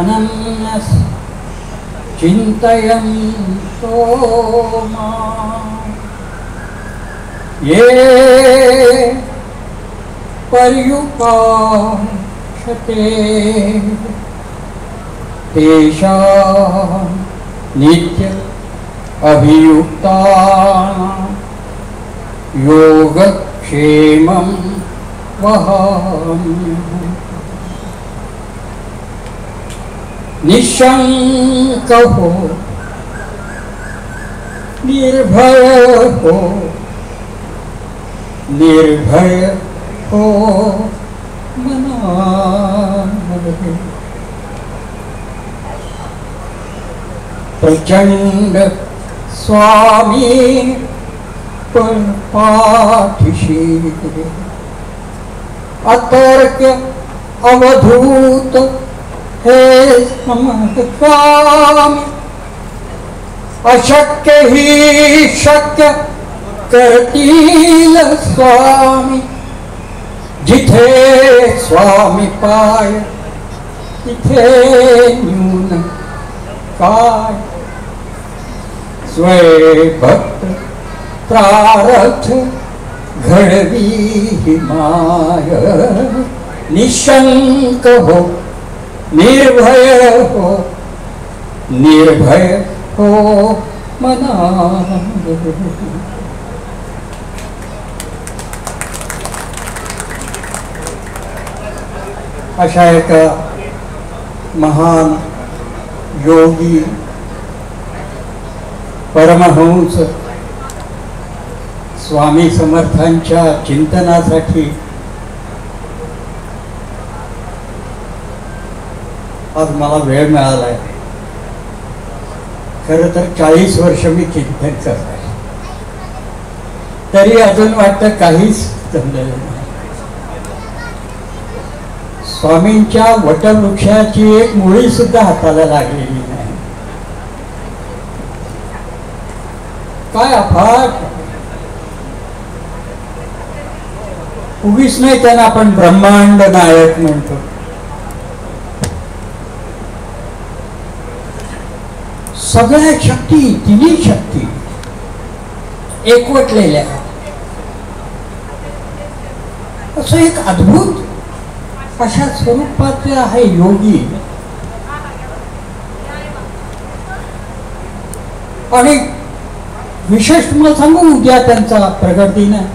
अनन्यः चिन्तयन्तो माम् ये पर्युपासते तेषां नित्य अभियुक्तानां योगक्षेमं वहाम्यहम्। निशंक हो, निर्भय हो, निर्भय हो मनामध्ये। प्रचंड स्वामी पाठीशी अतर्क अवधूत हे समकामी। अशक्य ही शक्य करतील स्वामी। जिथे स्वामी पाय तिथे न्यून काय। स्वय भक्त प्रारब्ध घडवी माय। निशंक हो, निर्भय हो, निर्भय हो मना। अशा एक महान योगी परमहंस स्वामी समर्थांच्या चिंतनासाठी आज मला वेळ मिळाला आहे। खरं तर 40 वर्ष मी चिंतन करत आहे, तरी अजून वाटतं काहीच जमलेलं नाही। स्वामींच्या वटवृक्षाची एक मुळी सुद्धा हाताला लागलेली नाही। काय अफाट! उगीच नाही त्यांना आपण ब्रह्मांड नायक म्हणतो। सगळ्या शक्ती, तिन्ही शक्ती एकवटलेल्या, असं एक अद्भुत अशा स्वरूपाचे आहे योगी। आणि विशेष तुम्हाला सांगू, उद्या त्यांचा प्रगट दिन आहे।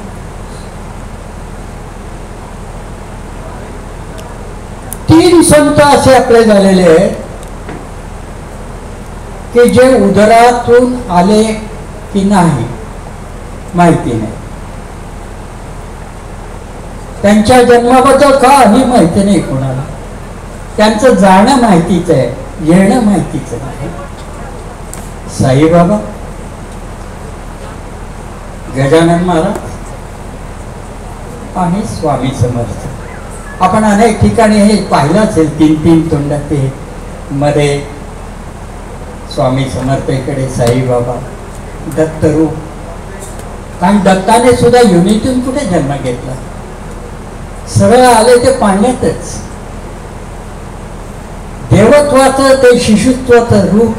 तीन संत असे आपले झालेले आहेत की जे उदरातून आले की नाही माहिती नाही, त्यांच्या जन्माबद्दल काही माहिती नाही कोणाला। त्यांचं जाणं माहितीच आहे, येणं माहितीच नाही। साईबाबा, गजानन महाराज आणि स्वामी समर्थ। आपण अनेक ठिकाणी हे पाहिलं असेल, 3-3 तोंडाचे मध्ये स्वामी समर्थेकडे साईबाबा, दत्तरूप। कारण दत्ताने सुद्धा योनीतून कुठे जन्म घेतला, सरळ आले ते पाण्यातच। देवत्वाचं ते शिशुत्वाचं रूप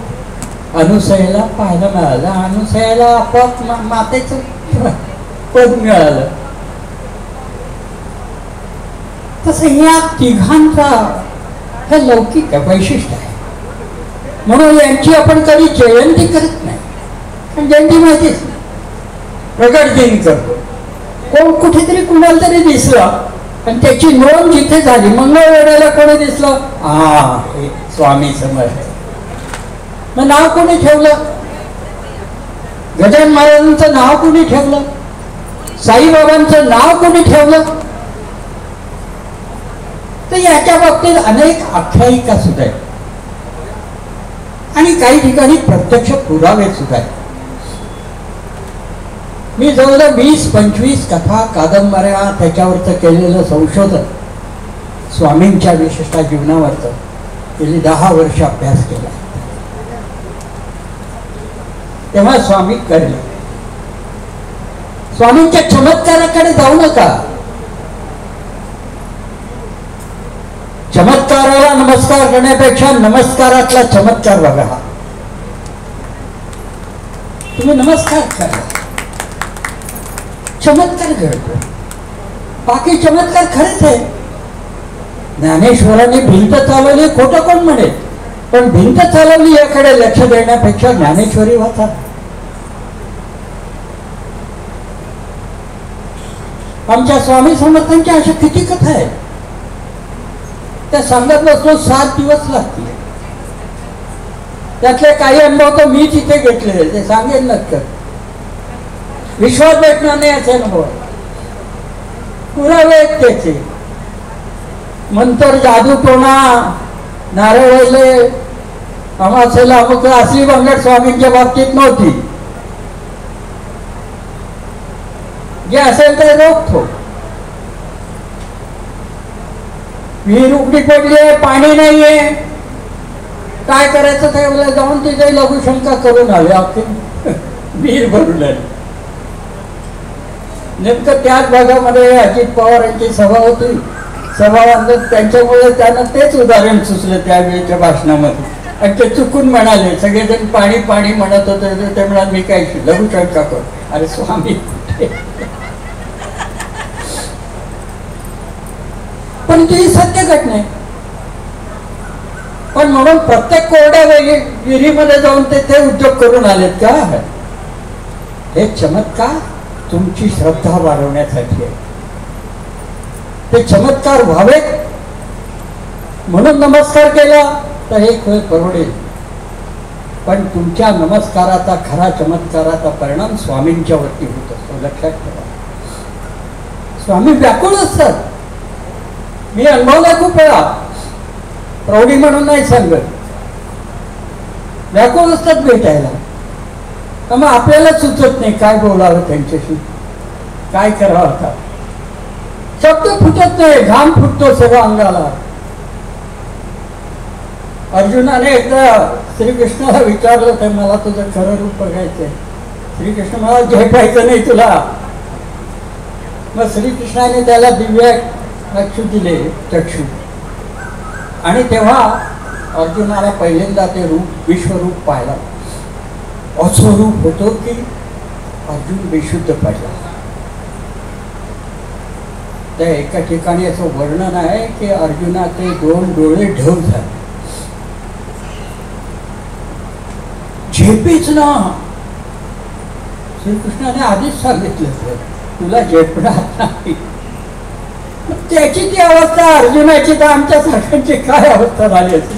अनुसयाला पाहायला मिळालं। अनुसयाला आपोआप मातेचं पद मिळालं। तसं या तिघांचा हे लौकिक वैशिष्ट्य आहे, म्हणून यांची आपण कधी जयंती करत नाही। पण जयंती माहितीच नाही, प्रगट दिन करतो। कोण कुठेतरी कुणाला तरी दिसला आणि त्याची नोंद जिथे झाली, मंगळवेढ्याला कोणी दिसलं, हे स्वामी समर्थ। मग नाव कोणी ठेवलं? गजानन महाराजांचं नाव कोणी ठेवलं? साईबाबांचं नाव कोणी ठेवलं? तर याच्या बाबतीत अनेक आख्यायिका सुद्धा आहेत आणि काही ठिकाणी प्रत्यक्ष पुरावे सुद्धा आहेत। मी जवळजवळ 20-25 कथा, कादंबऱ्या त्याच्यावरचं केलेलं संशोधन, स्वामींच्या विशिष्ट जीवनावरचं गेली 10 वर्ष अभ्यास केला। तेव्हा स्वामी कळले, स्वामींच्या चमत्काराकडे जाऊ नका। चमत्काराला नमस्कार करण्यापेक्षा नमस्कारातला चमत्कार बघा. तुम्ही नमस्कार करा, चमत्कार घडतो. बाकी चमत्कार खरेच आहे. ज्ञानेश्वरांनी भिंत चालवली, खोटं कोण म्हणेल, पण भिंत चालवली याकडे लक्ष देण्यापेक्षा ज्ञानेश्वरी वाचा. आमच्या स्वामी समर्थांच्या अशा किती कथा आहेत, त्या सांगत बसलो 7 दिवस लागतील. त्यातले काही अनुभव तर मी तिथे घेतले, ते सांगेन नक्की. विश्वास भेटणार नाही असे अनुभव, पुरावे आहेत त्याचे. मंत्र, जादू टोणा, नारळले अमासेला अमुक असली भानगड स्वामींच्या बाबतीत नव्हती. जे असेल ते रोखतो. विहीर उघडी पडली आहे, पाणी नाहीये, काय करायचं ते जाऊन तिथे लघुशंका करून आले. विहीर भरून आली. नेमकं त्याच भागामध्ये अजित पवार यांची सभा होती. सभा त्यांच्यामुळे त्यांना तेच उदाहरण सुचलं त्यावेळेच्या भाषणामध्ये, आणि ते चुकून म्हणाले. सगळेजण पाणी पाणी म्हणत होते, ते म्हणाले मी काय लघुशंका करू. अरे स्वामी कुठे? पण ती सत्य घटना आहे. पण म्हणून प्रत्येक कोरड्या विहिरीमध्ये जाऊन ते उद्योग करून आलेत का? हे चमत्कार तुमची श्रद्धा वाढवण्यासाठी आहे. ते चमत्कार व्हावेत म्हणून नमस्कार केला तर हे खेळ परवडेल. पण तुमच्या नमस्काराचा, खरा चमत्काराचा परिणाम स्वामींच्या वरती होत असतो, लक्षात ठेवा. स्वामी व्याकुळ असतात. मी अनुभवला खूप वेळा, प्रौढी म्हणून नाही सांगत. व्याकुळ असतात भेटायला. तर मग आपल्याला सुचत नाही काय बोलावं त्यांच्याशी, काय करावं. आता शब्द फुटत नाही, घाम फुटतो सगळं अंगाला. अर्जुनाने एकदा श्रीकृष्णाला विचारलं तर मला तुझं खरं रूप बघायचंय. श्रीकृष्ण मला झेपायचं नाही तुला. मग श्रीकृष्णाने त्याला दिव्य चक्षु दिले, चक्षु. आणि तेव्हा अर्जुनाला पहिल्यांदा ते रूप, विश्वरूप पाहिलं. असं रूप होतो की अर्जुन बेशुद्ध पडला. त्या एका ठिकाणी असं वर्णन आहे की अर्जुनाचे 2 डोळे ढग झाले. झेपेच ना. श्रीकृष्णाने आधीच सांगितलं तुला झेपणार नाही. त्याची ती अवस्था अर्जुनाची, तर आमच्या सारख्यांची काय अवस्था झाली असेल.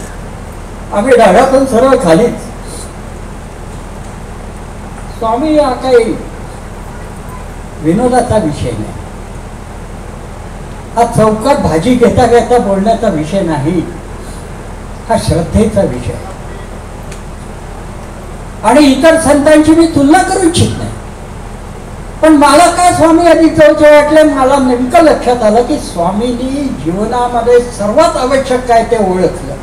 आम्ही ढगातून सर्व खालीच. स्वामी हा काही विनोदाचा विषय नाही. हा चौकात भाजी घेता घेता बोलण्याचा विषय नाही. हा श्रद्धेचा विषय. आणि इतर संतांची मी तुलना करू इच्छित नाही. पण मला काय स्वामी अधिक जवळचे वाटले, मला नेमकं लक्षात आलं की स्वामींनी जीवनामध्ये सर्वात आवश्यक काय ते ओळखलं.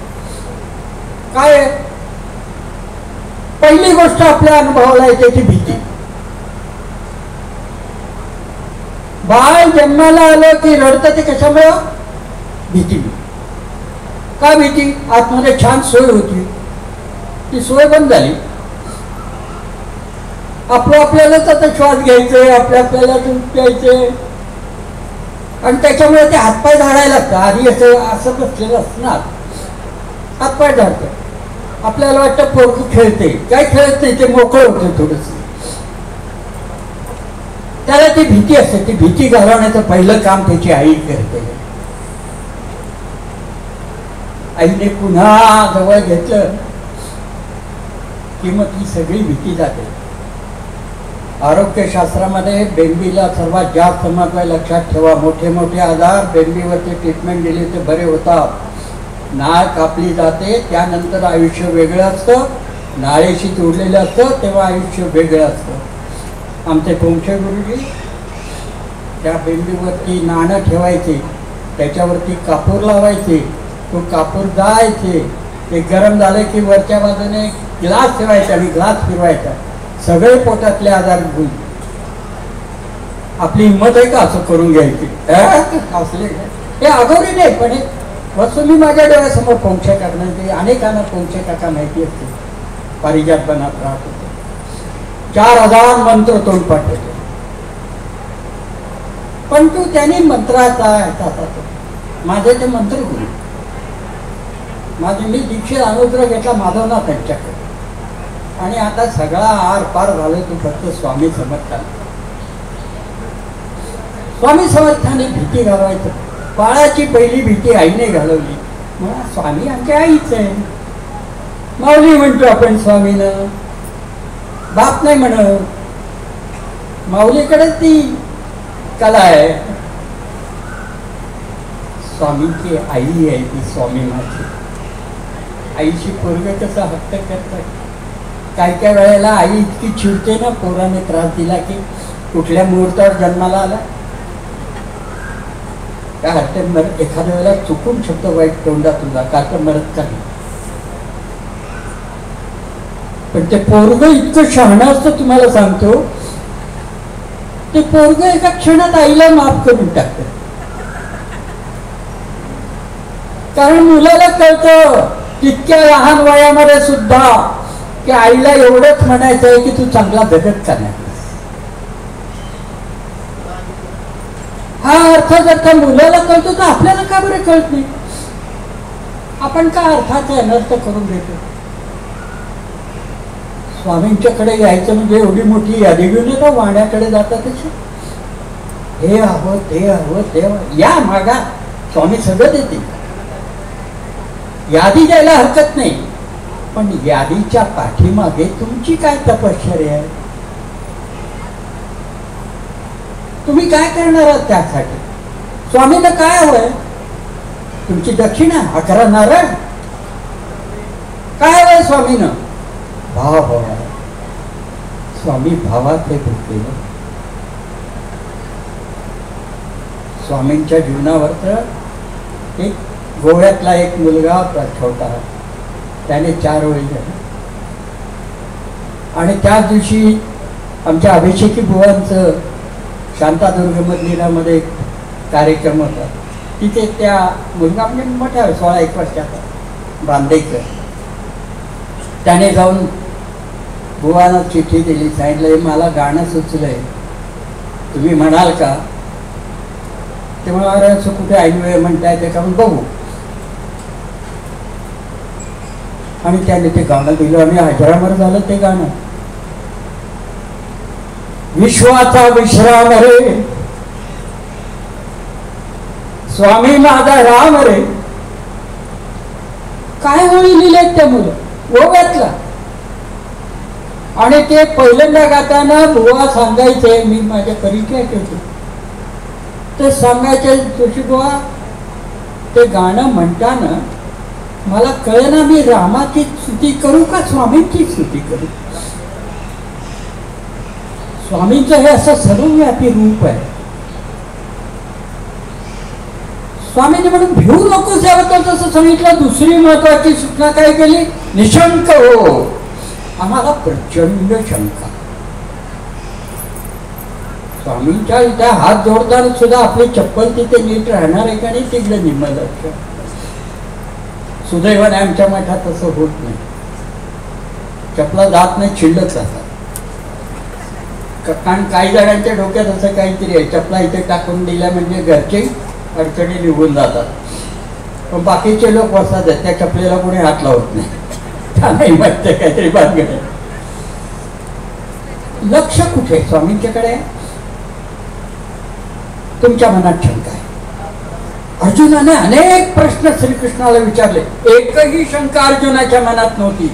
काय? पहिली गोष्ट आपल्या अनुभवाला येते ती भीती. बाळ जन्माला आलं की रडतं, ते कशामुळं? भीती. का भीती? आतमध्ये छान सोय होती, ती सोय बंद झाली. आपल्यालाच आता श्वास घ्यायचे, आपल्याला दूध प्यायचे, आणि त्याच्यामुळे ते हातपाय झाडायला लागतं. आधी असं बसलेलं असणार, हातपाय झाडतं. आपल्याला वाटतं पोरगं खेळते, काय खेळत नाही, ते मोकळं होतं थोडस. त्याला ती भीती असते. ती भीती घालवण्याचं पहिलं काम त्याची आई करते. आईने पुन्हा जवळ घेतलं की मग ती सगळी भीती जाते. आरोग्यशास्त्रामध्ये बेंबीला सर्वात जास्त महत्त्व आहे, लक्षात ठेवा. मोठे मोठे आजार बेंबीवरती ट्रीटमेंट दिली ते बरे होतात. नाळ कापली जाते, त्यानंतर आयुष्य वेगळं असतं. नाळेशी जोडलेलं असतं तेव्हा आयुष्य वेगळं असतं. आमचे कोमचे गुरुजी त्या बेंबीवरती नाणं ठेवायचे, त्याच्यावरती कापूर लावायचे, तो कापूर जाळायचे. ते गरम झाले की वरच्या बाजूने ग्लास ठेवायचा आणि ग्लास फिरवायचा. सगळे पोटातले आजार घेऊन. आपली हिंमत आहे का असं करून घ्यायची? असले हे अगोरी नाही, पण वसुली माझ्या डोळ्यासमोर पोंक्षे करण्याची अनेकांना पोंक्षे काका माहिती असते. पारिजात बनात राहत होते. 4000 मंत्र तोंडपाठ होते. पण तू त्याने मंत्राचा माझे ते मंत्र गुरु माझे मी दीक्षित अनुग्रह घेतला माधवनाथ त्यांच्याकडे. आणि आता सगळा आर पार झालं तू फक्त स्वामी समर्थांना. स्वामी समर्थाने भीती घालवायचं. बाळाची पहिली भीती आईने घालवली. मला स्वामी आमच्या आईच आहे. माऊली म्हणतो आपण स्वामीनं, बाप नाही म्हणत. माऊलीकडे ती कला आहे. स्वामीची आई आहे ती स्वामी माझी. आईची पोरगं कसं हट्ट करतात. काय काय वेळेला आई इतकी चिडते ना पोराने त्रास दिला की कुठल्या मुहूर्तावर जन्माला आला त्या हट्ट मरत. एखाद्या वेळेला चुकून शब्द वाईट तोंडातून जा का तर मरत का नाही. पण ते पोरग इतकं शहाणं असतं तुम्हाला सांगतो. ते पोरग एका क्षणात आईला माफ करून टाकतं. कारण मुलाला कळतं तितक्या लहान वयामध्ये सुद्धा की आईला एवढंच म्हणायचं आहे की तू चांगला जगत का नाही. हा अर्थ जर त्या मुलाला कळतो तर आपल्याला का बरं कळत नाही. आपण का अर्थाचा अनर्थ करून घेतो. स्वामींच्याकडे यायचं म्हणजे एवढी मोठी यादी घेऊन येतो. वाण्याकडे जातात तसे हे हवं ते हवं ते हवं या मागा स्वामी सगळं देतील. यादी द्यायला हरकत नाही. पण यादीच्या पाठीमागे तुमची काय तपश्चर्या आहे. तुम्ही काय करणार आहात त्यासाठी. स्वामींना काय हवंय. तुमची दक्षिणा 11 नारळ काय हवंय स्वामीनं. भाव हवा. स्वामी भावात हे भेटलेलं. स्वामींच्या जीवनावर तर एक गोव्यातला एक मुलगा छोटा त्याने 4 ओळी झाले. आणि त्याच दिवशी आमच्या अभिषेकी बुवांचं शांतादुर्ग मंदिरामध्ये कार्यक्रम होता. तिथे त्या मुलगा म्हणजे मोठ्या 16-1 वर्षाचा बांदेकर त्याने जाऊन बुवांना चिठ्ठी दिली. सांगितलं मला गाणं सुचलंय तुम्ही म्हणाल का. ते मला असं कुठे ऐनवेळ म्हणताय ते का बघू. आणि त्याने ते गाणं दिलं आणि हजारावर झालं ते गाणं. विश्वाचा विश्राम रे स्वामी माझा राम रे. काय होळी लिहिलेत त्या मुलं ओव्यातला. आणि ते पहिल्यांदा गाताना बुवा सांगायचे मी माझ्या परिचय करतो ते सांगायचे जोशी बुवा ते गाणं म्हणताना मला कळेना मी रामाची स्तुती करू का स्वामींची स्तुती करू. स्वामींचं हे असं सर्वव्यापी रूप आहे. स्वामींनी म्हणून भिवू नकोस याबद्दल जसं सांगितलं. दुसरी महत्वाची सूचना काय केली. निशंक हो. आम्हाला प्रचंड शंका. स्वामींच्या इथे हात जोडताना सुद्धा आपली चप्पल तिथे नीट राहणार आहे का नाही तिकडे निम्म लक्ष. सुदैवाने आमच्या मठात तसं होत नाही. चपला जात नाही छिल्लक जातात. कारण काही जणांच्या डोक्यात असं काहीतरी आहे चपला इथे टाकून दिल्या म्हणजे घरचे अडचणी निघून जातात. पण बाकीचे लोक वसात आहेत त्या चपलेला कोणी हात लावत नाही. नाही म्हणते काहीतरी भानगड आहे. लक्ष कुठे स्वामींच्याकडे. तुमच्या मनात शंका आहे. अर्जुनाने अनेक प्रश्न श्रीकृष्णाला विचारले. एकही शंका अर्जुनाच्या मनात नव्हती.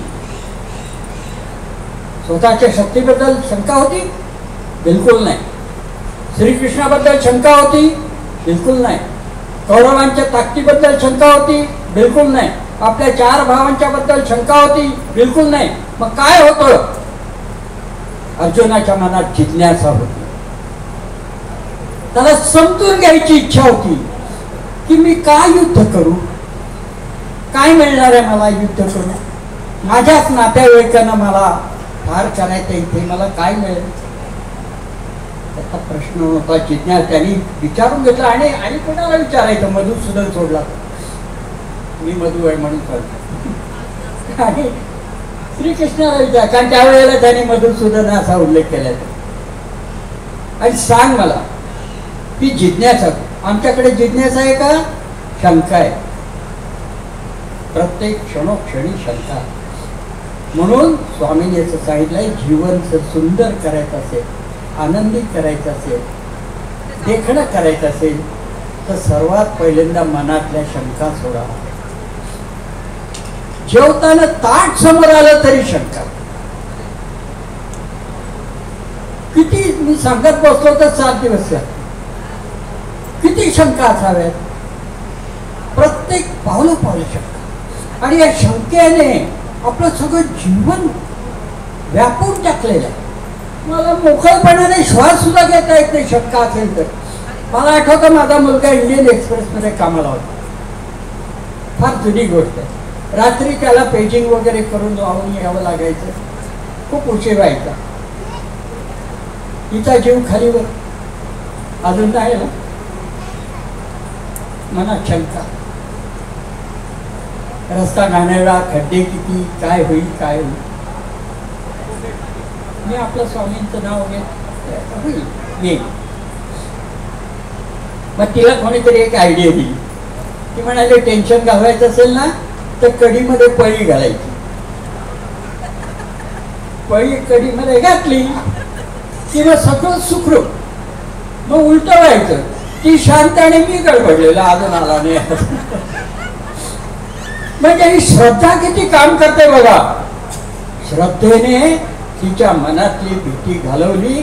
स्वतःच्या शक्तीबद्दल शंका होती बिलकुल नाही. श्रीकृष्णाबद्दल शंका होती बिलकुल नाही. कौरवांच्या ताकदीबद्दल शंका होती बिलकुल नाही. आपल्या 4 भावांच्या बद्दल शंका होती बिलकुल नाही. मग काय होतं. अर्जुनाच्या मनात जिज्ञासा होती. त्याला समजून घ्यायची इच्छा होती की मी काय युद्ध करू. काय मिळणार आहे मला युद्ध करू. माझ्याच नातेवाईकांना मला ठार करायचं इथे मला काय मिळेल. त्याचा प्रश्न होता. जिज्ञासा त्यांनी विचारून घेतला. आणि कोणाला विचारायचं. मधुसूदन सोडला. मी मधू आहे म्हणून सांगतो. आणि श्रीकृष्णाला विचार, कारण त्यावेळेला त्याने मधुसूदन असा उल्लेख केला. आणि सांग मला ती जिज्ञासा, आमच्याकडे जिज्ञासा आहे का शंका आहे? प्रत्येक क्षणोक्षणी शंका. म्हणून स्वामींनी असं सांगितलंय, जीवन सुंदर करायचं असेल, आनंदित करायचं असेल, देखणं करायचं असेल तर सर्वात पहिल्यांदा मनातल्या शंका सोडा. जेवताना ताट समोर आलं तरी शंका. किती मी सांगत बसलो तर 7 दिवस किती शंका असाव्यात. प्रत्येक पावलं शंका. आणि या शंकेने आपलं सगळं जीवन व्यापून टाकलेलं आहे. मला मोकळपणाने श्वास सुद्धा घेता येत नाही शंका असेल तर. मला आठवतं माझा मुलगा इंडियन एक्सप्रेसमध्ये कामाला होता. फार जुनी गोष्ट आहे. रात्री त्याला पेजिंग वगैरे करून जाऊन यावं लागायचं. खूप उशीर व्हायचा. तिचा जीव खालीवर अजून नाही ना. मनात शंका, रस्ता घाणेरडा, खड्डे किती, काय होईल काय होईल. मी आपलं स्वामींचं नाव होईल येईल. मग तिला कोणीतरी एक आयडिया दिली. ती म्हणाली टेन्शन घालवायचं असेल ना तर कढीमध्ये पळी घालायची. पळी कढीमध्ये घातली किंवा सगळं सुखरूप. मग उलट व्हायचं. ती शांत आणि मी गडबडलेला अजून आला नाही. म्हणजे ही श्रद्धा किती काम करते बघा. श्रद्धेने तिच्या मनातली भीती घालवली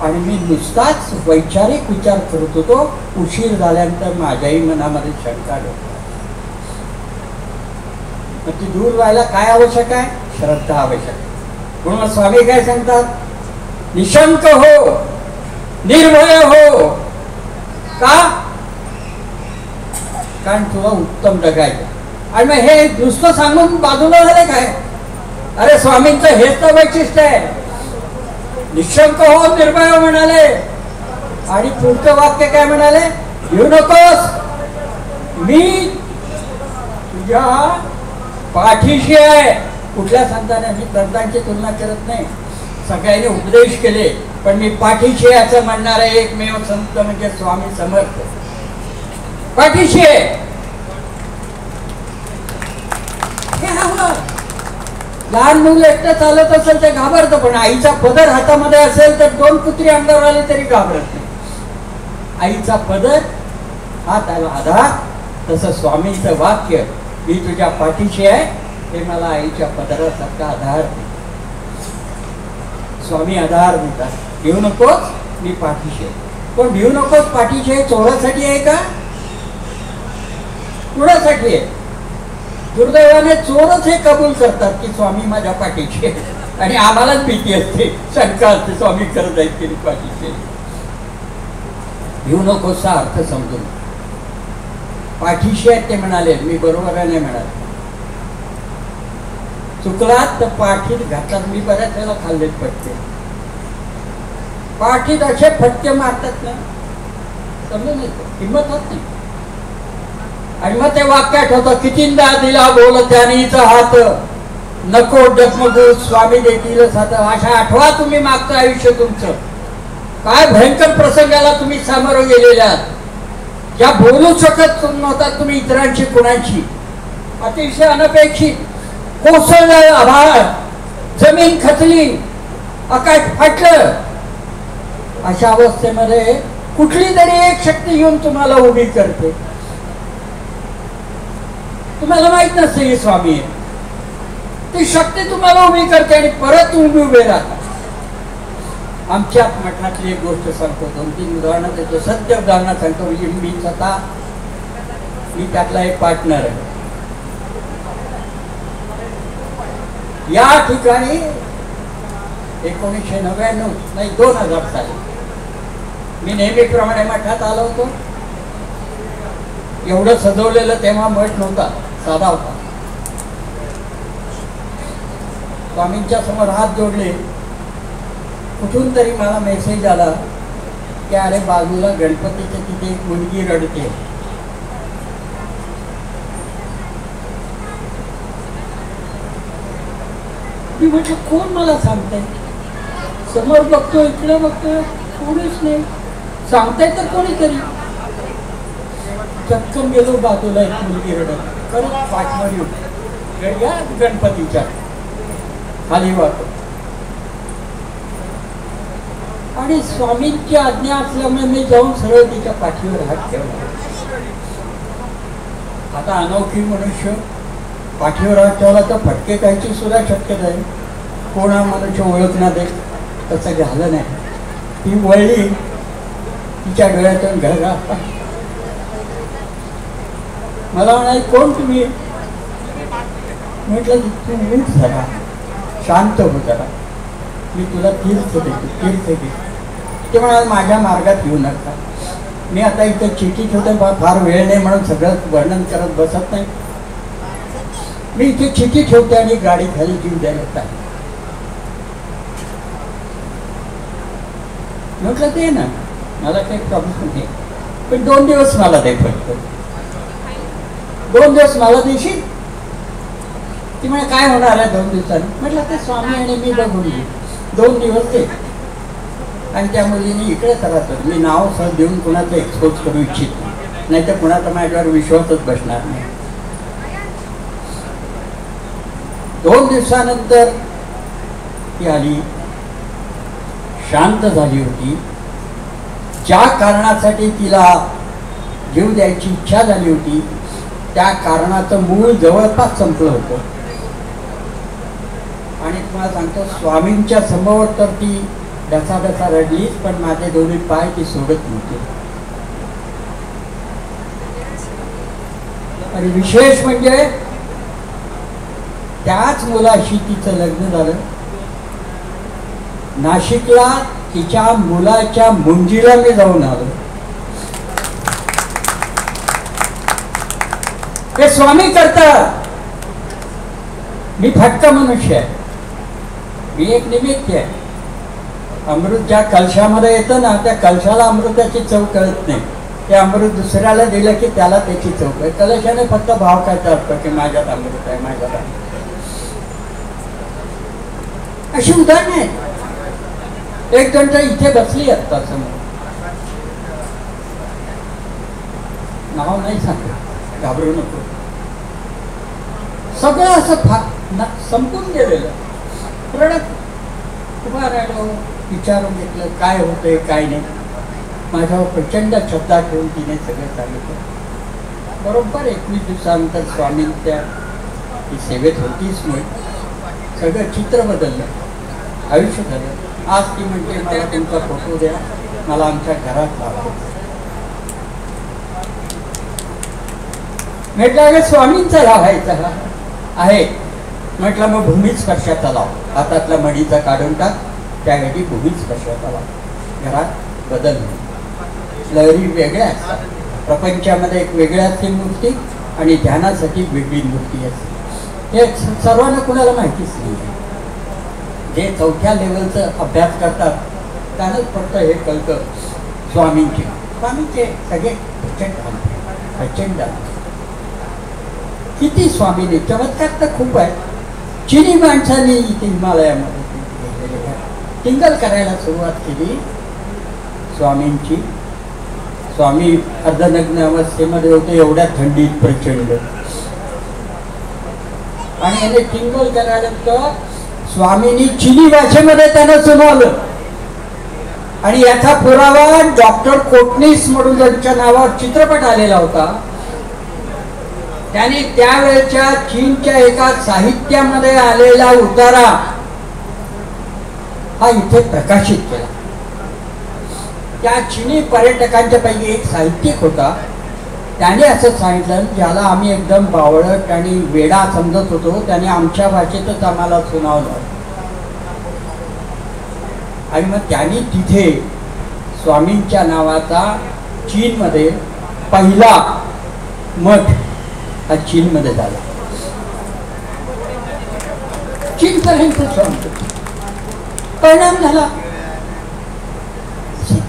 आणि मी नुसताच वैचारिक विचार करत होतो. उशीर झाल्यानंतर माझ्याही मनामध्ये शंका होती. मग ती दूर व्हायला काय आवश्यक आहे? श्रद्धा आवश्यक आहे. म्हणून स्वामी काय सांगतात? निशंक हो, निर्भय हो. का? कारण तुला उत्तम जगायचं. आणि मग हे नुसतं सांगून बाजूला झालं काय? अरे स्वामींचं हेच तर वैशिष्ट्य आहे. निशंक हो, निर्भय हो म्हणाले. आणि पुढचं वाक्य काय म्हणाले? घेऊ नकोस, मी तुझ्या पाठीशी आहे. कुठल्या संताने? मी संतांची तुलना करत नाही. सगळ्यांनी उपदेश केले, पण मी पाठीशी आहे असं म्हणणारा एकमेव संत म्हणजे स्वामी समर्थ. पाठीशी आहे. हे हवं. लहान मुलं एकटं चालत असेल तर घाबरतं, पण आईचा पदर हातामध्ये असेल तर 2 कुत्री अंगावर आली तरी घाबरत नाही. आईचा पदर हा त्याला आधार. तसं स्वामींचं वाक्य, मी तुझ्या पाठीशी आहे, हे मला आईच्या पदरासारखा आधार. स्वामी आधार देतात. भिवू नकोस, मी पाठीशी आहे. पण भिवू नकोस पाठीशी आहे चोरासाठी आहे का? कुणासाठी आहे? दुर्दैवाने चोरच हे कबूल करतात की स्वामी माझ्या पाठीशी आहे. आणि आम्हालाच भीती असते, शंका असते, स्वामी करत आहेत की पाठीशी. भिवू नकोसचा अर्थ समजून. पाठीशी आहेत ते म्हणाले, मी बरोबर आहे नाही म्हणाले. चुकलात तर पाठीत घातलात. मी बऱ्याच वेळेला खाल्लेत फटके. पाठीत असे फटके मारतात ना, समजून येतो, हिंमत होत नाही. आणि मग ते वाक्यात होतं, कितींदा दिला बोल त्यानीचा हात, नको डगमगू स्वामी देतील साथ. अशा आठवा तुम्ही मागचं आयुष्य तुमचं. काय भयंकर प्रसंगाला तुम्ही सामोरं गेलेल्या, ज्या बोलू शकत नव्हता तुम्ही इतरांची कुणाची. अतिशय अनपेक्षित कोसळलं आभाळ, जमीन खचली, आकाश फाटलं. अशा अवस्थेमध्ये कुठली तरी एक शक्ती येऊन तुम्हाला उभी करते. तुम्हाला माहित नसते ही स्वामी आहे. ती शक्ती तुम्हाला उभी करते आणि परत तुम्ही उभे राहता. आमच्या मठातली एक गोष्ट सांगतो, 2-3 उदाहरणं देतो. सत्य उदाहरणं सांगतो. म्हणजे मी स्वतः, मी त्यातला एक पार्टनर आहे. या ठिकाणी 1999 नाही 2000 साली मी नेहमीप्रमाणे मठात आलो होतो. एवढं सजवलेलं तेव्हा मठ नव्हता, साधा होता. स्वामींच्या समोर हात जोडले. कुठून तरी मला मेसेज आला की अरे बाजूला गणपतीच्या तिथे एक मुलगी रडते. मी म्हटलं कोण मला सांगताय? समोर बघतो, इकडे बघतो, कोणीच नाही. सांगताय तर कोणीतरी. चटकन गेलो बाजूला, एक मुलगी रडत करत पाठवर येऊ या गणपतीच्या खाली वाटतो. आणि स्वामींची आज्ञा असल्यामुळे मी जाऊन सरळ तिच्या पाठीवर हात ठेवला. आता अनोखी मनुष्य पाठीवर हात ठेवला तर फटके खायची सुद्धा शक्यता आहे. कोणा मनुष्य ओळख ना दे, तसं झालं नाही. ती वळली, तिच्या डोळ्यातून घरघा. मला म्हणाली कोण तुम्ही? म्हटलं तू मीच जरा शांत हो जरा, मी तुला तीर्थ देतो, तीर्थ घे. ते म्हणाल माझ्या मार्गात येऊ नका. मी आता इथं चिठी ठेवते, फार वेळ नाही म्हणून सगळं वर्णन करत बसत नाही. मी इथे चिठी ठेवते आणि गाडी खाली जीव द्यायला पाहिजे. म्हटलं ते ना, मला काही प्रॉब्लेम नाही, पण 2 दिवस मला दे फक्त. 2 दिवस मला देशील? ती म्हणे काय होणार आहे 2 दिवसांनी? म्हटलं ते स्वामी आणि मी बघून घेऊ, 2 दिवस दे. आणि त्या मुलीने इकडे करायचं, मी नाव सर देऊन कुणाचं एक्सपोज करू इच्छित नाही, तर कुणाचा माझ्यावर विश्वासच बसणार नाही. 2 दिवसानंतर ती आली, शांत झाली होती. ज्या कारणासाठी तिला जीव द्यायची इच्छा झाली होती त्या कारणाचं मूळ जवळपास संपलं होतं. आणि तुम्हाला सांगतो, स्वामींच्या समोर तर ती डसा रडलीच, पण माझे दोन्ही पाय ती सोडत नव्हते. आणि विशेष म्हणजे त्याच मुलाशी तिचं लग्न झालं. नाशिकला तिच्या मुलाच्या मुंजीला मी जाऊन आलो. हे स्वामी करतात. मी फटका मनुष्य आहे, मी एक निमित्त आहे. अमृत ज्या कलशामध्ये येतं ना, त्या कलशाला अमृताची चव कळत नाही. ते अमृत दुसऱ्याला दिलं की त्याला त्याची चव कळते. कलशाने फक्त भाव काय असतं की माझ्यात अमृत आहे, माझ्यात अमृत. अशी उदाहरणं आहेत. एक जण तर इथे बसली आत्ता समोर, नाव नाही सांगत, घाबरू नको. सगळं असं संपून गेलेलं. रडत उभा राहिलो, विचारून घेतलं काय होतंय काय नाही. माझ्यावर प्रचंड श्रद्धा ठेवून तिने सगळं सांगितलं. बरोबर 21 दिवसानंतर स्वामींच्या ती सेवेत होतीच मुळे सगळं चित्र बदललं, आयुष्य झालं. आज ती म्हणते मला तुमचा फोटो द्या, मला आमच्या घरात लावा. म्हटलं अगं स्वामींचा लावायचा आहे. म्हटलं मग भूमिस्पर्शाचा लाव, हातातला मणीचा काढून टाक, त्यासाठी भूमिस्पर्शाचा लाव. घरात बदल. लहरी वेगळ्या असतात. प्रपंचामध्ये एक वेगळी असते मूर्ती आणि ध्यानासाठी वेगळी मूर्ती असते. हे सर्वांना कुणाला माहितीच नाही. जे 4थ्या लेवलचं अभ्यास करतात त्यानंच फक्त हे कळतं स्वामींचे सगळे प्रचंड किती स्वामीने चमत्कार तर खूप आहे. चिनी माणसांनी इथे हिमालयामध्ये टिंगल करायला सुरुवात केली स्वामींची. स्वामी अर्धनग्न अवस्थेमध्ये होते, एवढ्या थंडीत प्रचंड. आणि याने टिंगल करायला तर स्वामींनी चिनी भाषेमध्ये त्यांना सुनावलं. आणि याचा पुरावा डॉक्टर कोटनीस म्हणून ज्यांच्या नावावर चित्रपट आलेला होता, त्यांनी त्यावेळेच्या चीनच्या एका साहित्यामध्ये आलेला उतारा हा इथे प्रकाशित केला. त्या चिनी पर्यटकांच्या पैकी एक साहित्यिक होता. त्याने असं सांगितलं, ज्याला आम्ही एकदम बावळट आणि वेडा समजत होतो त्याने आमच्या भाषेतच आम्हाला सुनावलं. आणि मग त्यांनी तिथे स्वामींच्या नावाचा चीनमध्ये पहिला मठ हा चीनमध्ये झाला. चीनपर्यंत परिणाम झाला.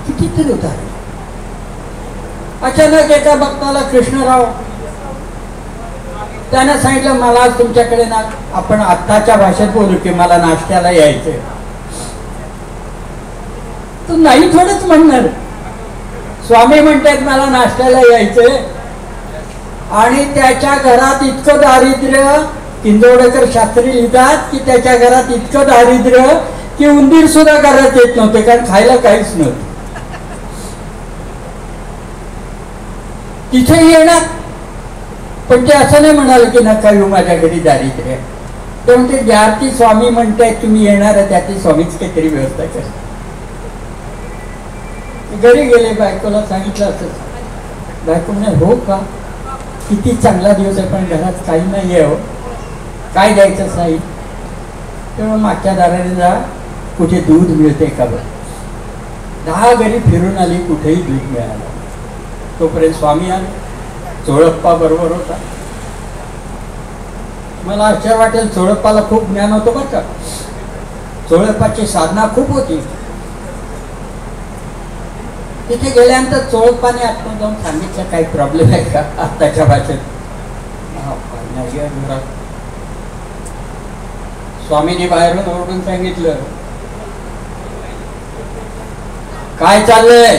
कितीतरी होता. अचानक एका भक्ताला कृष्णराव त्यानं सांगितलं मला तुमच्याकडे ना, आपण आत्ताच्या भाषेत बोलू की मला नाश्त्याला यायचंय. तू नाही थोडंच म्हणणार. स्वामी म्हणतात मला नाश्त्याला यायचंय, आणि त्याच्या घरात इतकं दारिद्र्य, किंजवडेकर शास्त्री लिहितात की त्याच्या घरात इतकं दारिद्र्य की उंदीर सुद्धा घरात येत नव्हते, कारण खायला काहीच नव्हतं. तिथे येणार, पण ते असं नाही म्हणाले की नका येऊ माझ्या घरी दारिद्र्य. ते म्हणते ज्याची स्वामी म्हणताय तुम्ही येणार आहे त्याची स्वामीच काहीतरी व्यवस्था करा. घरी गेले, बायकोला सांगितलं असं. बायको म्हणे हो का, किती चांगला दिवस आहे, पण घरात काही नाही आहे. हो काय द्यायचं साई? तेव्हा मागच्या दाराने जा, कुठे दूध मिळते का बघ. 10 घरी फिरून आली, कुठेही दूध मिळालं. तोपर्यंत स्वामी आले, चोळप्पा बरोबर होता. मला आश्चर्य वाटेल, चोळप्पाला खूप ज्ञान होतं बरं का. चोळप्पाची साधना खूप होती. तिथे गेल्यानंतर चोळप्पाने आतून जाऊन सांगितलं काही प्रॉब्लेम आहे का आत्ताच्या भाषेत. स्वामीने बाहेरून ओरडून सांगितलं काय चाललंय,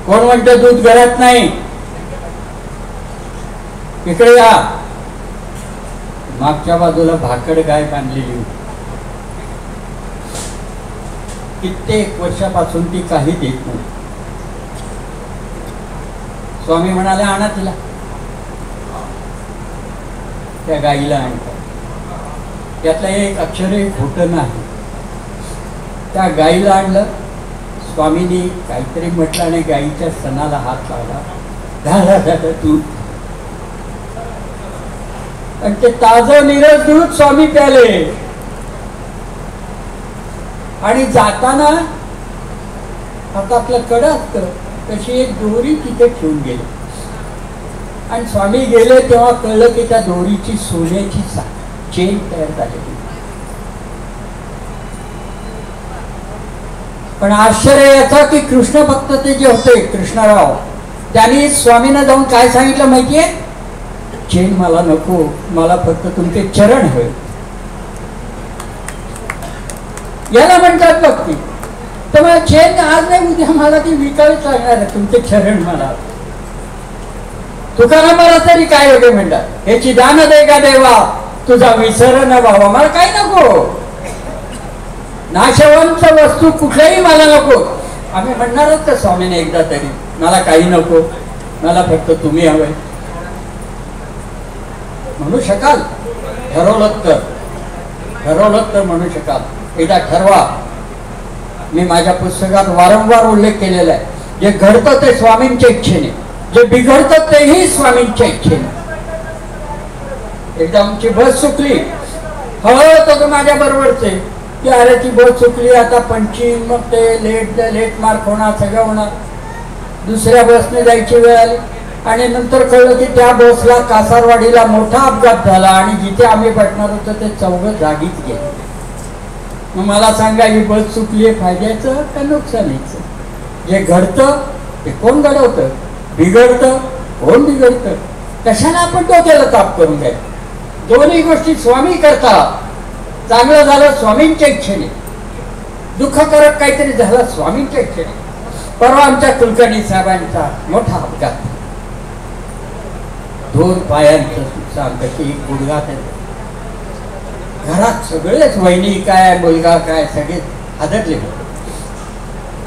कोण म्हणतं दूध घरात नाही, इकडे या. मागच्या बाजूला भाकड गाय बांधलेली होती. कित्येक वर्षापासून ती काही देत नव्हती. स्वामी म्हणाले आणा तिला. त्या गाईला आणतात. त्यातलं एक अक्षरही खोटं नाही. त्या गाईला आणलं. स्वामींनी काहीतरी म्हटलं आणि गाईच्या सणाला हात लावला. झालं दूध. आणि ते ताजं नीरस दूध स्वामी प्याले. आणि जाताना आता आपलं कडं असतं तशी एक दोरी तिथे ठेवून गेली. आणि स्वामी गेले तेव्हा कळलं की त्या दोरीची सोन्याची चेन तयार झालेली. पण आश्चर्य याचं की कृष्ण भक्त ते जे होते कृष्णराव, त्यांनी स्वामींना जाऊन काय सांगितलं माहितीये, चेन मला नको, मला फक्त तुमचे चरण हवे. याला म्हणतात भक्ती. तर मला चेन आज नाही उद्या मला ती विकावीच लागणार आहे, तुमचे चरण मला. तुकारामाला तरी काय होते म्हणतात, याची दान दे का देवा तुझा विसर न व्हावा. मला काय नको, नाशवंत वस्तू कुठल्याही मला नको. आम्ही म्हणणारच तर स्वामीने एकदा तरी, मला काही नको, मला फक्त तुम्ही हवे. म्हणू शकाल, ठरवलं तर म्हणू शकाल. एकदा ठरवा. मी माझ्या पुस्तकात वारंवार उल्लेख केलेला आहे, जे घडतं ते स्वामींच्या इच्छेने, जे बिघडतं तेही स्वामींच्या इच्छेने. एकदा आमची बस चुकली, तर माझ्या बरोबरचे की अरे ती बस चुकली, आता 25 मग ते लेट मार्क होणार, सगळं होणार. दुसऱ्या बसने जायची वेळ आली आणि नंतर कळलं की त्या बसला कासारवाडीला मोठा अपघात झाला आणि जिथे आम्ही भेटणार होतो ते 4 जागीच गेले. मग मला सांगा, ही बस चुकली आहे फायद्याचं का नुकसानीचं? जे घडतं ते कोण घडवतं, बिघडतं कोण बिघडतं? कशाला आपण डोक्याला ताप करून घ्यायचं? दोन्ही गोष्टी स्वामी करतात. चांगलं झालं स्वामींच्या इच्छेने, दुःखकारक काहीतरी झालं स्वामींच्या इच्छेने. परवा आमच्या कुलकर्णी साहेबांचा मोठा अपघात, 2 पायांचं नुकसान, कशी गुडघा. घरात सगळेच, वहिनी काय मुलगा काय सगळे हादरले,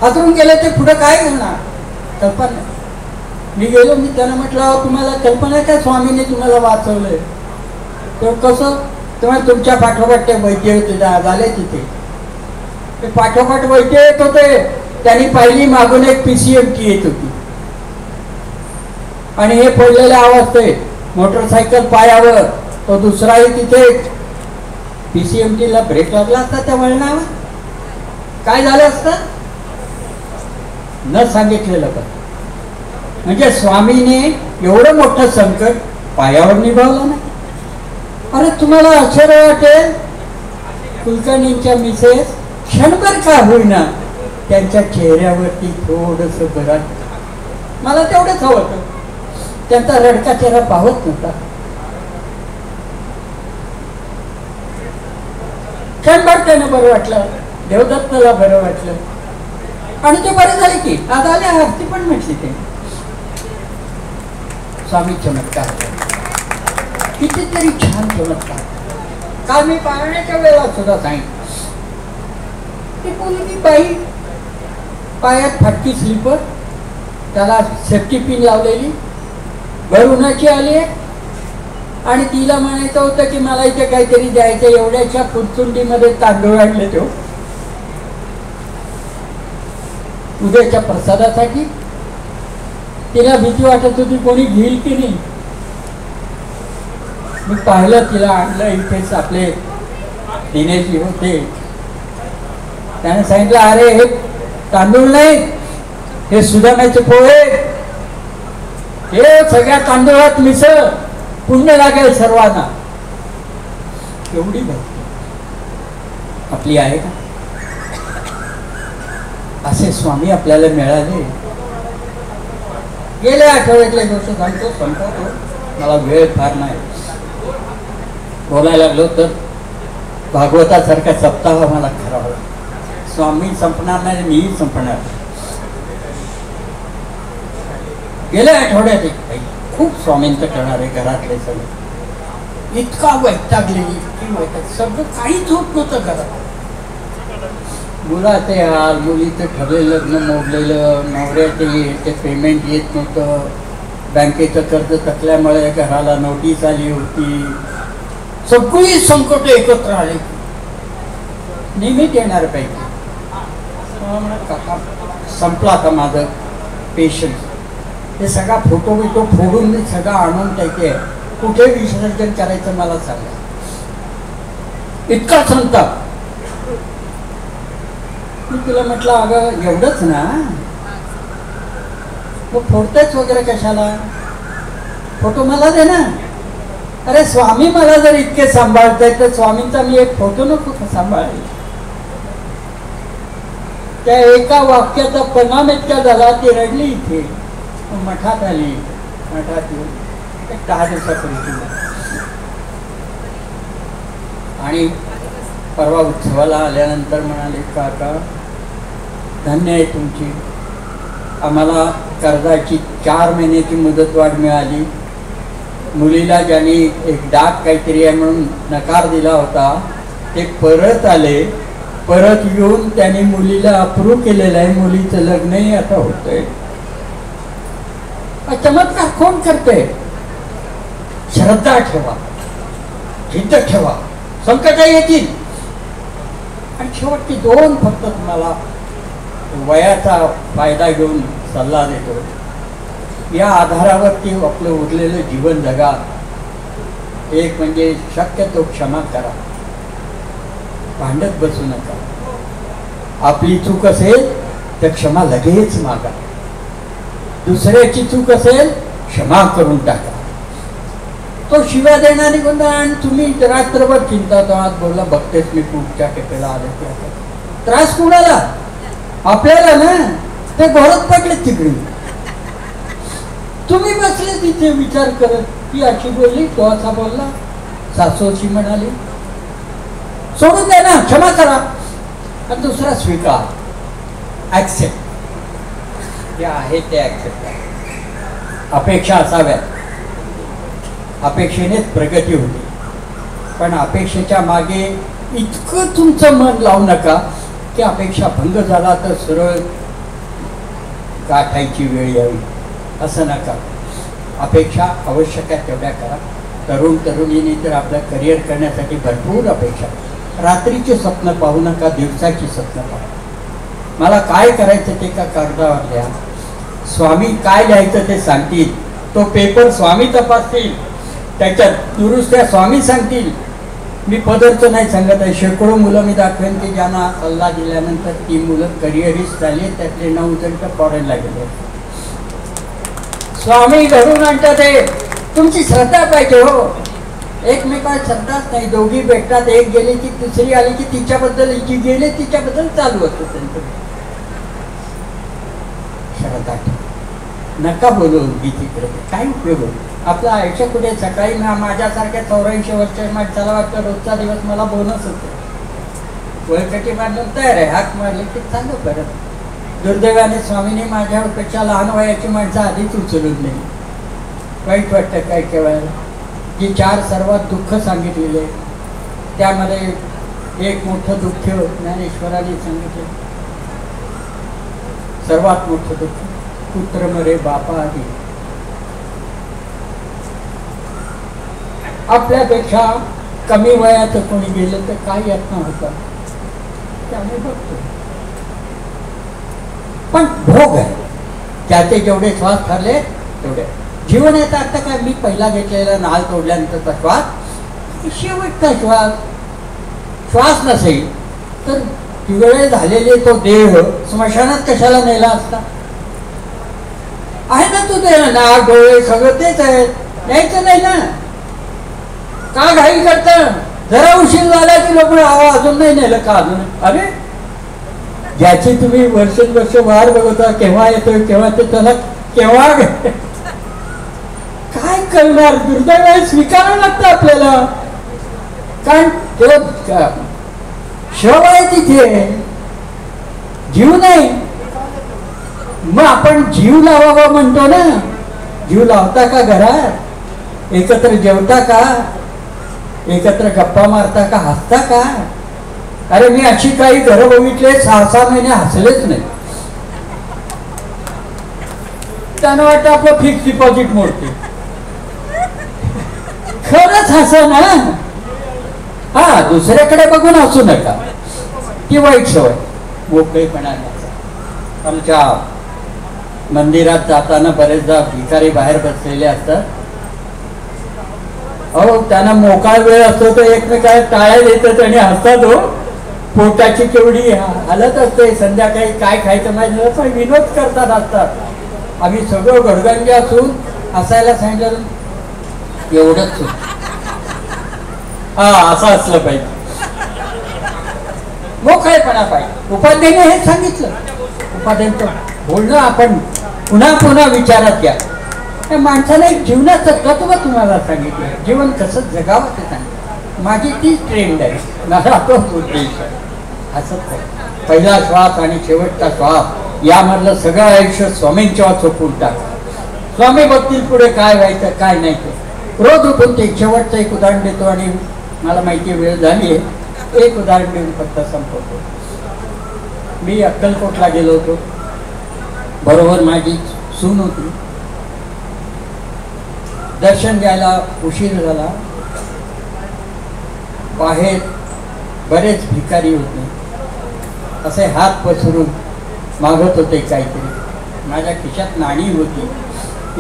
हादरून गेले. ते पुढे काय घालणार कल्पना नाही. मी गेलो, मी त्यांना म्हटलं तुम्हाला कल्पना आहे का स्वामीने तुम्हाला वाचवलंय? तर कसं? तेव्हा तुमच्या पाठोपाठ ते वैद्य होते झाले तिथे, ते पाठोपाठ वैद्य येत होते. त्यांनी पाहिली मागून एक PCMT येत होती आणि हे पडलेल्या अवस्थेत मोटरसायकल पायावर, तो दुसराही तिथे. PCMTला ब्रेक लागला असता त्या वळणावर, काय झालं असतं न सांगितलेलं. पण म्हणजे स्वामीने एवढं मोठं संकट पायावर निभावलं ना. अरे तुम्हाला आश्चर्य वाटेल, कुलकर्णींच्या मिसेस क्षणभर का होईना त्यांच्या चेहऱ्यावरती थोडस बरं, मला तेवढंच हवं होतं. त्यांचा रडका चेहरा पाहत नव्हता. क्षणभर त्यानं बरं वाटलं, देवदत्तला बरं वाटलं आणि ते बरं झाले की आता आले आरती पण म्हटली ते. स्वामी चमत्कार कितीतरी छान चमत्कार. काल मी पाळण्याच्या वेळेला सुद्धा सांगितलं, ती मुलगी बाई पायात फाटकी स्लीपर, त्याला सेफ्टी पिन लावलेली, भर उन्हाची आली आहे आणि तिला म्हणायचं होतं की मला इथे काहीतरी द्यायचं. एवढ्याच्या पुरचुंडीमध्ये तांदूळ आणले तो उद्याच्या प्रसादासाठी. तिला भीती वाटत होती कोणी घेईल की नाही. मी पाहिलं, तिला आणलं. इथेच आपले दिनेशजी होते, त्याने सांगितलं अरे हे तांदूळ नाही, हे सुदाम्याचे पोहे, हे सगळ्या तांदूळात मिसळ, पुण्य लागेल सर्वांना. एवढी भक्ती आपली आहे का? असे स्वामी आपल्याला मिळाले. गेल्या आठवड्यातल्या गोष्ट सांगतो, संपवतो, मला वेळ फार नाही. बोलायला लागलो तर भागवतासारखा सप्ताह मला करावा. स्वामी संपणार नाही, मीही संपणार. गेल्या आठवड्यात एक खूप स्वामींचं करणारे घरातले सगळे इतका वैतागलेली, इतकी वैताग, सगळं काहीच होत नव्हतं घरात. मुलाचे हाल, मुलीचं ठरलेलं लग्न मोडलेलं, नवऱ्याचे पेमेंट येत नव्हतं, बँकेचं कर्ज थकल्यामुळे घराला नोटीस आली होती. सगळी संकट एकत्र आली. निमित्त येणार पाहिजे. संपला आता माझं पेशन्स. हे सगळा फोटो बिटो फोडून मी सगळं आणून टाके, कुठे विसर्जन करायचं मला सांगा. इतका संताप. मी तुला म्हटलं अगं एवढंच ना, मग फोडतेच वगैरे कशाला, फोटो मला दे ना. अरे स्वामी मला जर इतके सांभाळताय तर स्वामींचा मी एक फोटो नको का सांभाळेल. त्या एका वाक्याचा परिणाम इतका झाला, ती रडली. इथे मठात आली. मठात येऊन एक 10 दिवसापूर्वी आणि परवा उत्सवाला आल्यानंतर म्हणाले काका धन्य आहे तुमची, आम्हाला कर्जाची 4 महिन्याची मुदतवाढ मिळाली. मुलीला ज्यांनी एक डाक काहीतरी आहे म्हणून नकार दिला होता ते परत आले. परत येऊन त्यांनी मुलीला अप्रूव्ह केलेलं आहे. मुलीचं लग्नही आता होतंय. चमत्कार कोण करते? श्रद्धा ठेवा, जिद्द ठेवा, संकट येतील. आणि शेवटची 2 फक्त तुम्हाला वयाचा फायदा घेऊन सल्ला देतो. या आधारावरती आपलं उरलेलं जीवन जगा. एक म्हणजे शक्यतो क्षमा करा, भांडत बसू नका. आपली चूक असेल तर क्षमा लगेच मागा. दुसऱ्याची चूक असेल क्षमा करून टाका. तो शिव्या देणारी गोंधळ आणि तुम्ही रात्रभर चिंता आहात. बोलला बघतेच मी पुढच्या टेपेला आले. त्रास कुणाला? आपल्याला ना. ते घोरत पडले तिकडे. तुम्ही बसले तिथे विचार करत, ती अशी बोलली, तो असा बोलला, सासू अशी म्हणाली. सोडून द्या ना, क्षमा करा. आणि दुसरा स्वीकार, ऍक्सेप्ट. जे आहे ते ऍक्सेप्ट करा. अपेक्षा असाव्यात. अपेक्षेनेच प्रगती होती. पण अपेक्षेच्या मागे इतकं तुमचं मन लावू नका की अपेक्षा भंग झाला तर सरळ गाठायची वेळ यावी. असं नका. अपेक्षा आवश्यक आहे तेवढ्या करा. तरुण तरुणींनी तर आपलं करिअर करण्यासाठी भरपूर अपेक्षा. रात्रीचे स्वप्न पाहू नका, दिवसाची स्वप्न पाहू. मला काय करायचं ते का कागदावर द्या. स्वामी काय लिहायचं ते सांगतील. तो पेपर स्वामी तपासतील, त्याच्यात दुरुस्त्या स्वामी सांगतील. मी पदरचं नाही सांगत आहे. शेकडो मुलं मी दाखवेन की ज्यांना सल्ला दिल्यानंतर ती मुलं करिअरिस्ट झाली. त्यातले 9 जण तर फॉरेनला गेले. स्वामी घडून आणतात. ते तुमची श्रद्धा पाहिजे हो. एकमेकांत श्रद्धाच नाही. दोघी भेटतात, एक गेली की दुसरी आली की तिच्याबद्दल, जी गेले तिच्याबद्दल चालू असतं त्यांचं. श्रद्धा नका बोलू गीतीकडे, काय उपयोग होतो. आपलं आयुष्य कुठे. सकाळी माझ्यासारख्या 84 वर्ष माणसाला वाटतं रोजचा दिवस मला बोनस होतो. वळकटी मारून तयार आहे, हाक मारले की चालू परत. दुर्दैवाने स्वामीने माझ्यापेक्षा लहान वयाची माणसं आधीच उचलून नाही. वाईट वाटतं काय केवळ जी 4 सर्वात दुःख सांगितलेले त्यामध्ये एक मोठं दुःख ज्ञानेश्वरांनी सांगितले. सर्वात मोठं दुःख पुत्र मरे बापा आधी. आपल्यापेक्षा कमी वयात कोणी गेलं तर काय यातना होता त्यामुळे बघतो. पण भोग आहे त्याचे जेवढे श्वास ठरले तेवढे जीवन येतं. आता काय मी पहिला घेतलेला नाल तोडल्यानंतरचा श्वास शेवटचा श्वास नसेल तर वेळ झालेले तो देह स्मशानात कशाला नेला असता. आहे ना तो देह, नाक डोळे सगळं तेच आहे, न्यायचं नाही ना. का घाई करता? जरा उशीर झाला की लोक अजून नाही नेलं का अजून. अरे ज्याची तुम्ही वर्ष वार बघता केव्हा येतोय केव्हा ते त्याला केव्हा काय करणार. दुर्दैव स्वीकारावं लागतं आपल्याला. कारण तो शव आहे तिथे, जीव नाही. मग आपण जीव लावावा म्हणतो ना. जीव लावता का घरात? एकत्र जेवता का? एकत्र गप्पा मारता का? हसता का? अरे मी अशी काही घरं बघितले 6-6 महिने हसलेच नाही. त्यांना वाटतं आपलं फिक्स डिपॉझिट मोडते. खरंच हसा ना. हा दुसऱ्याकडे बघून हसू नका, ती वाईट सवय. मोकळेपणा. आमच्या मंदिरात जाताना बरेचदा भिकारी बाहेर बसलेले असतात. अहो त्यांना मोकळा वेळ असतो तर एकमेकाला टाळ्या देतात आणि हसतात. हो पोटाची केवढी हालत असते. संध्याकाळी काय खायचं माहिती पण विनोद करतात असतात. आम्ही सगळं गडगंजे असून हसायला सांगितलं एवढंच. हा असं असलं पाहिजे, मोकळेपणा पाहिजे. उपाध्यायाने हे सांगितलं. उपाध्यायांचं बोलणं आपण पुन्हा पुन्हा विचारात घ्या. त्या माणसाला एक जीवनाचं तत्व तुम्हाला सांगितलं, जीवन कसं जगावं ते सांगितलं. माझी तीच ट्रेंड आहे, मला तोच उद्देश आहे. असंच आहे. पहिला श्वास आणि शेवटचा श्वास यामधलं सगळं आयुष्य स्वामींच्या चोपून टाका. स्वामी बघतील पुढे काय व्हायचं काय नाही ते. रोज उठून ते शेवटचं एक उदाहरण देतो आणि मला माहिती वेळ झाली आहे. एक उदाहरण देऊन फक्त संपवतो. मी अक्कलकोटला गेलो होतो. बरोबर माझी सून होती. दर्शन घ्यायला उशीर झाला. बाहेर बरेच भिकारी होते. असे हात पसरून मागत होते काहीतरी. माझ्या खिशात नाणी होती.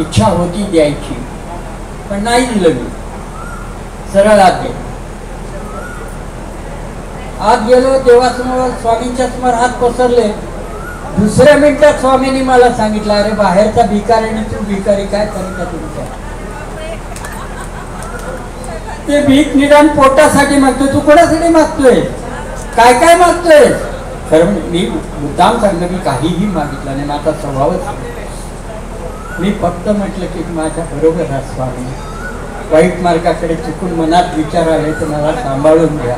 इच्छा होती द्यायची पण नाही दिलं. मी सरळ आत गेलो. आत गेलो देवासमोर स्वामींच्या समोर हात पसरले. दुसऱ्या मिनिटात स्वामींनी मला सांगितलं, अरे बाहेरचा भिकारी आणि तू भिकारी काय करता तुमच्या. ते भीक निदान पोटासाठी मागतोय, तू कोणासाठी मागतोय? काय काय मागतोय? खरं मी मुद्दाम सांगतो मी काहीही मागितलं नाही. माझा स्वभावच. मी फक्त म्हटलं की माझ्या बरोबर हा स्वामी. वाईट मार्गाकडे चुकून मनात विचार आले तर मला सांभाळून घ्या.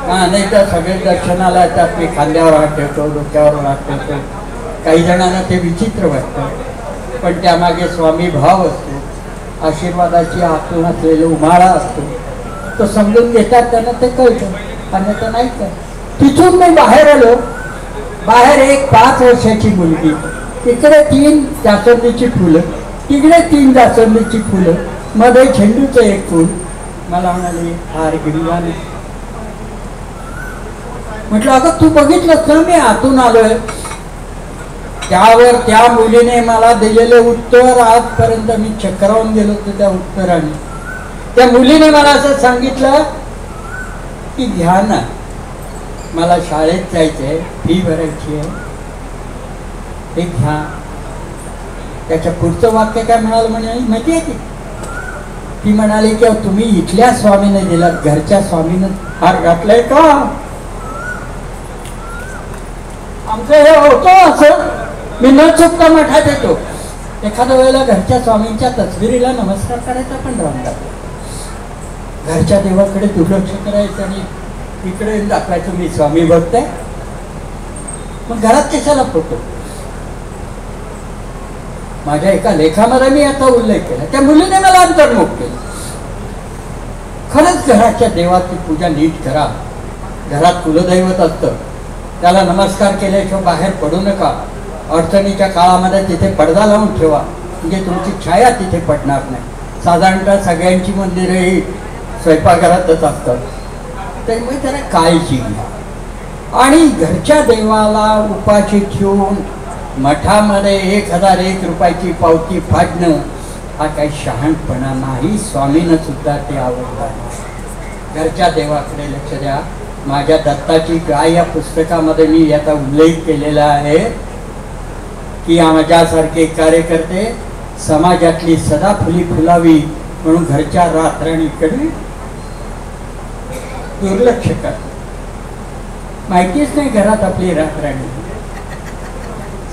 हा नाही तर सगळे दर्शनाला येतात. मी खांद्यावर हात ठेवतो, डोक्यावर हात ठेवतो. काही जणांना ते विचित्र वाटतं पण त्यामागे स्वामी भाव असतो. आशीर्वादाची आतून असलेला उमाळा असतो. तो समजून घेतात त्यांना ते कळतं. अन्यथा नाही का. तिथून मी बाहेर आलो. बाहेर एक 5 वर्षाची मुलगी. इकडे 3 जास्वंदीची फुलं, तिकडे 3 जास्वंदीची फुलं, मध्ये झेंडूचं एक फुल. मला म्हणाले हार घेऊन आले. म्हटलं अगं तू बघितलंस ना मी आतून आलोय. त्यावर त्या मुलीने मला दिलेलं उत्तर आजपर्यंत मी चक्रावून गेलो होतो त्या उत्तराने. त्या मुलीने मला असं सांगितलं की घ्या ना, मला शाळेत जायचंय, फी भरायची आहे, हे घ्या. त्याच्या पुढचं वाक्य काय म्हणाल म्हणे माहिती आहे की? ती म्हणाली की तुम्ही इथल्या स्वामीने दिलात, घरच्या स्वामीने हार घातलाय का? आमचं हे होतं असं. मी न चुकता मठात येतो. एखाद्या वेळेला घरच्या स्वामींच्या तसबिरीला नमस्कार करायचा पण राहून जातो. घरच्या देवाकडे दुर्लक्ष करायचं आणि इकडे दाखवायचं मी स्वामी भक्त आहे. मग घरात कशाला फोटो? माझ्या एका लेखामध्ये मी याचा उल्लेख केला. त्या मुलीने मला अंतर्मुख केलं. खरंच घराच्या देवाची पूजा नीट करा. घरात कुलदैवत असतं, त्याला नमस्कार केल्याशिवाय बाहेर पडू नका. अडचणीच्या काळामध्ये तिथे पडदा लावून ठेवा, म्हणजे तुमची छाया तिथे पडणार नाही. साधारणतः सगळ्यांची मंदिरं ही स्वयंपाकघरातच असतात. त्यामुळे त्याला काळजी घ्या. आणि घरच्या देवाला उपाशी ठेवून मठामध्ये 1001 रुपयाची पावती फाडणं हा काही शहाणपणा नाही. स्वामीनं सुद्धा ते आवडलं. घरच्या देवाकडे लक्ष द्या. माझ्या दत्ताची गाय या पुस्तकामध्ये मी याचा उल्लेख केलेला आहे की माझ्यासारखे कार्यकर्ते समाजातली सदाफुली फुलावी म्हणून घरच्या रातराणीकडे दुर्लक्ष करतात. माहितीच नाही घरात आपली रातराणी.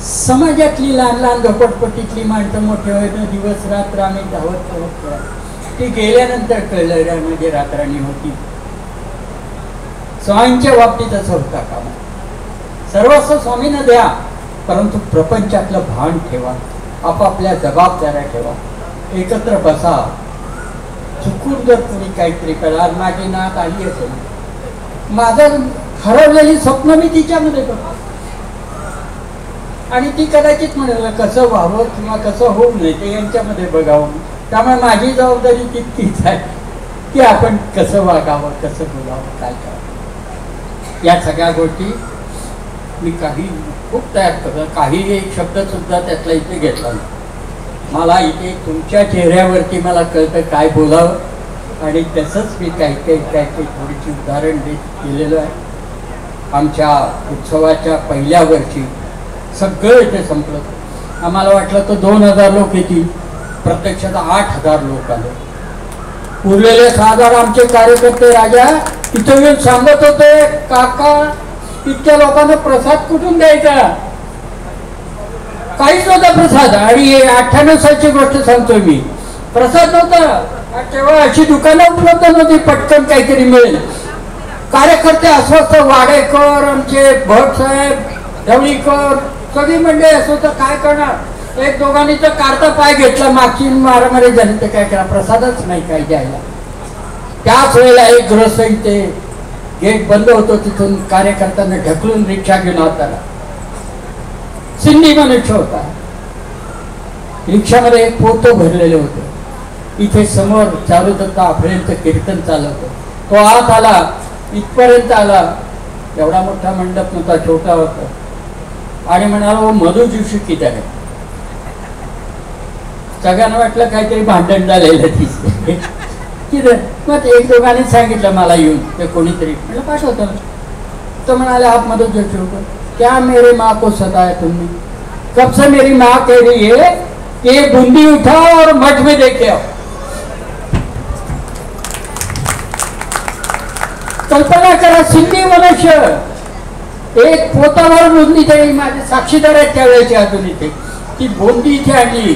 समाजातली लहान लहान झोपडपट्टीतली माणसं मोठे व्हायचं दिवस रात्र आम्ही धावत. ती गेल्यानंतर कळलं म्हणजे रातराणी होती. स्वामींच्या बाबतीत असं होता का? सर्वस्व स्वामींना द्या, परंतु प्रपंचातलं भान ठेवा. आपापल्या जबाबदाऱ्या ठेवा. एकत्र बसा. चुकून जर तुम्ही काहीतरी करा, माझी नात आली असेल, माझं हरवलेली स्वप्न मी तिच्यामध्ये बघतो आणि ती कदाचित म्हणेल कसं व्हावं किंवा कसं होऊ नये ते यांच्यामध्ये बघावं. त्यामुळे माझी जबाबदारी तितकीच आहे की आपण कसं वागावं, कसं बोलावं, काय करावं. या सगळ्या गोष्टी मी काही खूप तयार करतो. काही एक शब्द सुद्धा त्यातला इथे घेतला नाही. मला इथे तुमच्या चेहऱ्यावरती मला कळतं काय बोलावं आणि तसंच मी काही थोडीशी उदाहरण देत गेलेलं आहे. आमच्या उत्सवाच्या पहिल्या वर्षी सगळं इथे संपलं. आम्हाला वाटलं तर 2000 लोक येतील, प्रत्यक्षात 8000 लोक आले. उरलेले 6000 आमचे कार्यकर्ते राजा इथं येऊन सांगत होते, काका इतक्या लोकांना प्रसाद कुठून द्यायचा? काहीच नव्हता प्रसाद. आणि 98 सालची गोष्ट सांगतोय मी. प्रसाद नव्हता. तेव्हा अशी दुकानं उपलब्ध नव्हती पटकन काहीतरी मिळेल. कार्यकर्ते अस्वस्थ, वाडेकर, आमचे भट साहेब, ढवळीकर, सगळी मंडळी असं होतं. काय करणार? एक दोघांनी तर कारता पाय घेतला, मागची मारामारी झाली तर काय करा, प्रसादच नाही काही द्यायला. त्याच वेळेला एक गृहस्थ इथे गेट बंद होतो, तिथून कार्यकर्त्यांना ढकलून रिक्षा घेऊन आत आला. सिंधी मनुष्य होता. रिक्षामध्ये एक पोतं भरलेले होते. इथे समोर चारुदत्त आफळेंचं कीर्तन चालत. तो आत आला, इथपर्यंत आला. एवढा मोठा मंडप नव्हता, छोटा होता. आणि म्हणाला मधु जोशी किती आहे. सगळ्यांना वाटलं काहीतरी भांडण झालेलं दिसते किती. मग एक दोघांनी सांगितलं मला येऊन, ते कोणीतरी म्हटलं पाठवतो. तो म्हणाले आप मधु जोशी हो क्या? मेरे माँ को सताया तुमने? कब से मेरी माँ कह रही है कि बूंदी उठाओ और मठ में देखे आओ. कल्पना करा, सिंधी मनुष्य एक पोतावर बुंदी तरी माझे साक्षीदार आहेत त्यावेळेचे अजून इथे. ती बुंदी इथे आणली.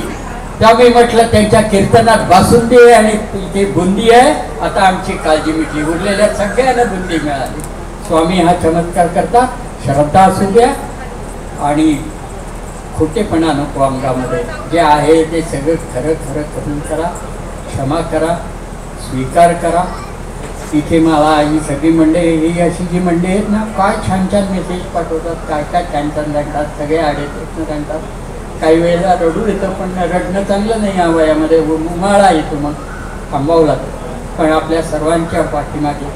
तेव्हा मी म्हटलं त्यांच्या कीर्तनात बासुंदी आहे आणि इथे बुंदी आहे. आता आमची काळजी मिटली. उरलेल्या सगळ्यांना बुंदी मिळाली. स्वामी हा चमत्कार करता. श्रद्धा असू द्या आणि खोटेपणा नको अंगामध्ये. जे आहे ते सगळं खरं खरं कबूल करा, क्षमा करा, स्वीकार करा. इथे मला ही सगळी मंडळी, ही अशी जी मंडळी आहेत ना, काय छान छान मेसेज पाठवतात, काय काय छान छान सांगतात. सगळे आडेत सांगतात. काही वेळेला रडू येतं, पण रडणं चांगलं नाही. या वयामध्ये उमाळा येतो, मग थांबावं लागतं. पण आपल्या सर्वांच्या पाठीमागे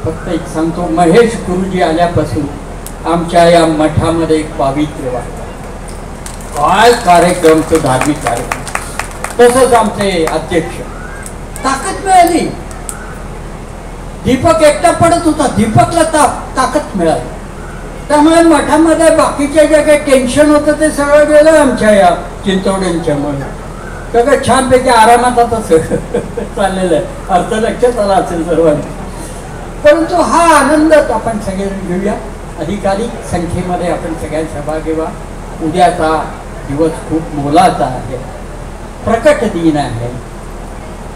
फक्त एक सांगतो, महेश गुरुजी आल्यापासून आमच्या या मठामध्ये एक पावित्र्य वाटतं. काय कार्यक्रम, तो धार्मिक कार्यक्रम. तसंच आमचे अध्यक्ष, ताकद मिळाली. दीपक एकटा पडत होता, दीपकला ताकद मिळाली. त्यामुळे मठामध्ये बाकीच्या जे काही टेन्शन होतं ते सगळं गेलं आमच्या या चिंचवड्यांच्यामुळे. सगळं छानपैकी आरामात आता चाललेलं आहे. अर्थ लक्षात आला असेल सर्वांनी. परंतु हा आनंद आपण सगळेजण घेऊया. अधिकाधिक संख्येमध्ये आपण सगळ्यांनी सहभागी व्हा. उद्याचा दिवस खूप मोलाचा आहे. प्रकट दिन आहे.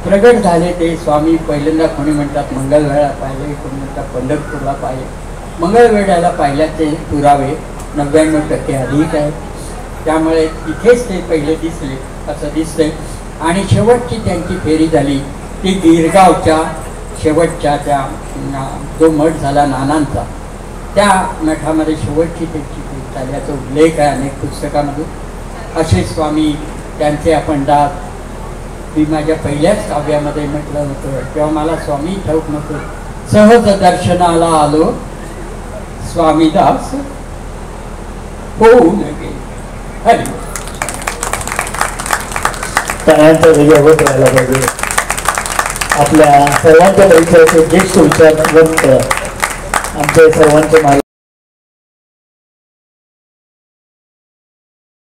प्रगट झाले ते स्वामी पहिल्यांदा कोणी म्हणतात मंगळवेढा पाहिले, कोणी म्हणतात पंढरपूरला पाहिले. मंगळवेढ्याला पाहिल्याचे पुरावे 99% अधिक आहेत. त्यामुळे तिथेच ते पहिले दिसले असं दिसतंय. आणि शेवटची त्यांची फेरी झाली ती गिरगावच्या शेवटच्या त्या जो मठ झाला नानांचा, त्या मठामध्ये शेवटची त्यांची फेरी झाल्याचा उल्लेख आहे अनेक पुस्तकामधून. असे स्वामी त्यांचे आपण दास मी माझ्या पहिल्याच काव्यामध्ये म्हटलं होतं, तेव्हा मला स्वामी ठाऊक नव्हतं. सहज दर्शनाला आलो स्वामीदास होऊन गेले. हरी प्राणांचा वेगळा होत राहिला पाहिजे. आपल्या सर्वांच्या परिचयाचे ज्येष्ठ विचारवंत आमचे सर्वांचे मार्ग